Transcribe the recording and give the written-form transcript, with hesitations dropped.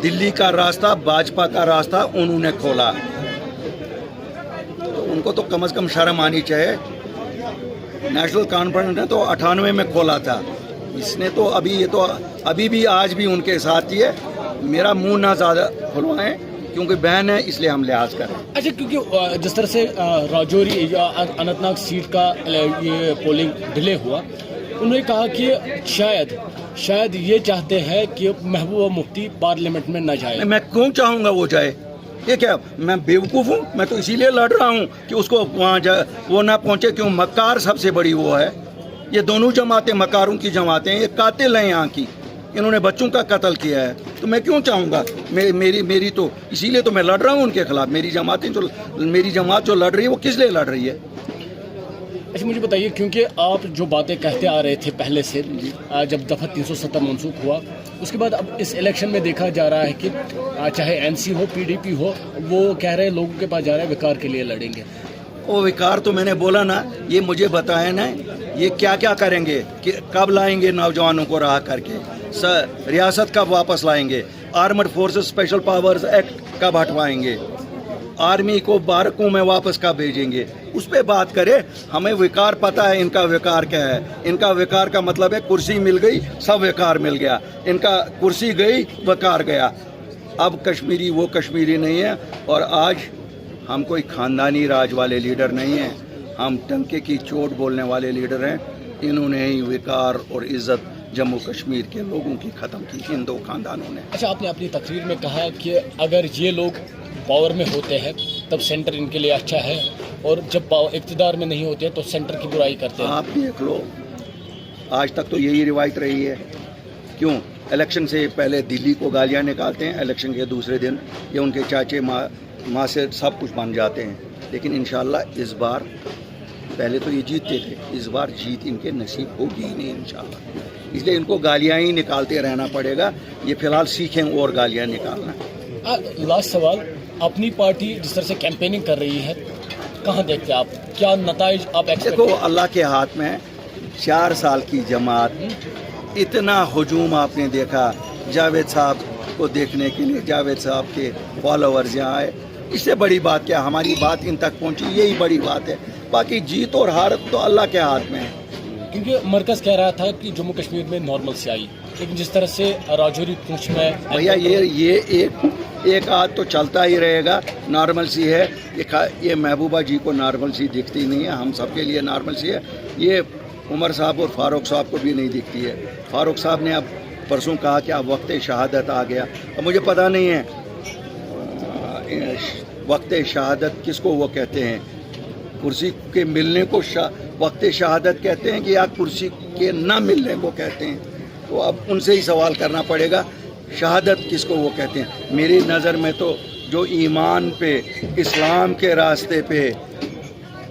दिल्ली का रास्ता, भाजपा का रास्ता उन्होंने खोला, तो उनको तो कम से कम शर्म आनी चाहिए। नेशनल कॉन्फ्रेंस ने तो 98 में खोला था, इसने तो अभी भी आज भी उनके साथ ही है। मेरा मुंह ना ज़्यादा खुलवाएं क्योंकि बहन है, इसलिए हम लिहाज करें। अच्छा, क्योंकि जिस तरह से राजौरी या अनंतनाग सीट का ये पोलिंग डिले हुआ, उन्होंने कहा कि शायद ये चाहते हैं कि महबूबा मुफ्ती पार्लियामेंट में न जाए। मैं क्यों चाहूँगा वो जाए? ये क्या मैं बेवकूफ़ हूँ? मैं तो इसीलिए लड़ रहा हूँ कि उसको वहाँ वो ना पहुँचे। क्यों? मक्कार सबसे बड़ी वो है। ये दोनों जमातें मक्कारों की जमातें हैं, ये कातिल हैं यहाँ की, इन्होंने बच्चों का कत्ल किया है। तो मैं क्यों चाहूँगा? मेरी तो इसीलिए तो मैं लड़ रहा हूँ उनके खिलाफ। मेरी जमात जो लड़ रही है वो किस लिए लड़ रही है? अच्छा, मुझे बताइए, क्योंकि आप जो बातें कहते आ रहे थे पहले से, जब दफ़ा 370 मनसूख हुआ, उसके बाद अब इस इलेक्शन में देखा जा रहा है कि चाहे एनसी हो, पीडीपी हो, वो कह रहे हैं लोगों के पास जा रहे हैं विकार के लिए लड़ेंगे। वो विकार तो मैंने बोला ना, ये मुझे बताए ना, ये क्या क्या करेंगे, कि कब लाएंगे नौजवानों को राह करके, रियासत कब वापस लाएंगे, armed forces special powers act कब हटवाएंगे, आर्मी को बारकों में वापस कब भेजेंगे, उस पर बात करें। हमें विकार पता है, इनका विकार क्या है। इनका विकार का मतलब है कुर्सी मिल गई, सब विकार मिल गया। इनका कुर्सी गई, विकार गया। अब कश्मीरी वो कश्मीरी नहीं है, और आज हम कोई खानदानी राज वाले लीडर नहीं हैं, हम टंके की चोट बोलने वाले लीडर हैं। इन्होंने ही विकार और इज्जत जम्मू कश्मीर के लोगों की ख़त्म की, इन दो खानदानों ने। अच्छा, आपने अपनी तकरीर में कहा कि अगर ये लोग पावर में होते हैं तब सेंटर इनके लिए अच्छा है, और जब इक़्तिदार में नहीं होते हैं तो सेंटर की बुराई करते हैं। आप देख लो, आज तक तो यही रिवायत रही है। क्यों? इलेक्शन से पहले दिल्ली को गालियाँ निकालते हैं, इलेक्शन के दूसरे दिन ये उनके चाचे माँ से सब कुछ बन जाते हैं। लेकिन इंशाल्लाह इस बार, पहले तो ये जीतते थे, इस बार जीत इनके नसीब होगी ही नहीं इंशाल्लाह। इसलिए इनको गालियाँ ही निकालते रहना पड़ेगा। ये फिलहाल सीखें और गालियाँ निकालना। लास्ट सवाल, अपनी पार्टी जिस तरह से कैंपेनिंग कर रही है, कहाँ देखते हैं आप, क्या नताइज आप एक्सपेक्ट? देखो, अल्लाह के हाथ में 4 साल की जमात, इतना हुजूम आपने देखा जावेद साहब को देखने के लिए, जावेद साहब के फॉलोअर्स यहाँ आए, इससे बड़ी बात क्या? हमारी बात इन तक पहुँची, यही बड़ी बात है। बाकी जीत और हार तो अल्लाह के हाथ में है। क्योंकि मरकज़ कह रहा था कि जम्मू कश्मीर में नॉर्मल से आई, लेकिन जिस तरह से राजौरी पूंछ में, भैया ये एक आध तो चलता ही रहेगा। नॉर्मल सी है ये महबूबा जी को नॉर्मल सी दिखती नहीं है, हम सबके लिए नॉर्मल सी है। ये उमर साहब और फारूक साहब को भी नहीं दिखती है। फारूक साहब ने अब परसों कहा कि अब वक्त शहादत आ गया। अब मुझे पता नहीं है वक्त शहादत किसको वो कहते हैं, कुर्सी के मिलने को वक्त शहादत कहते हैं कि या कुर्सी के ना मिलने को कहते हैं। तो अब उनसे ही सवाल करना पड़ेगा, शहादत किसको वो कहते हैं। मेरी नज़र में तो जो ईमान पे, इस्लाम के रास्ते पे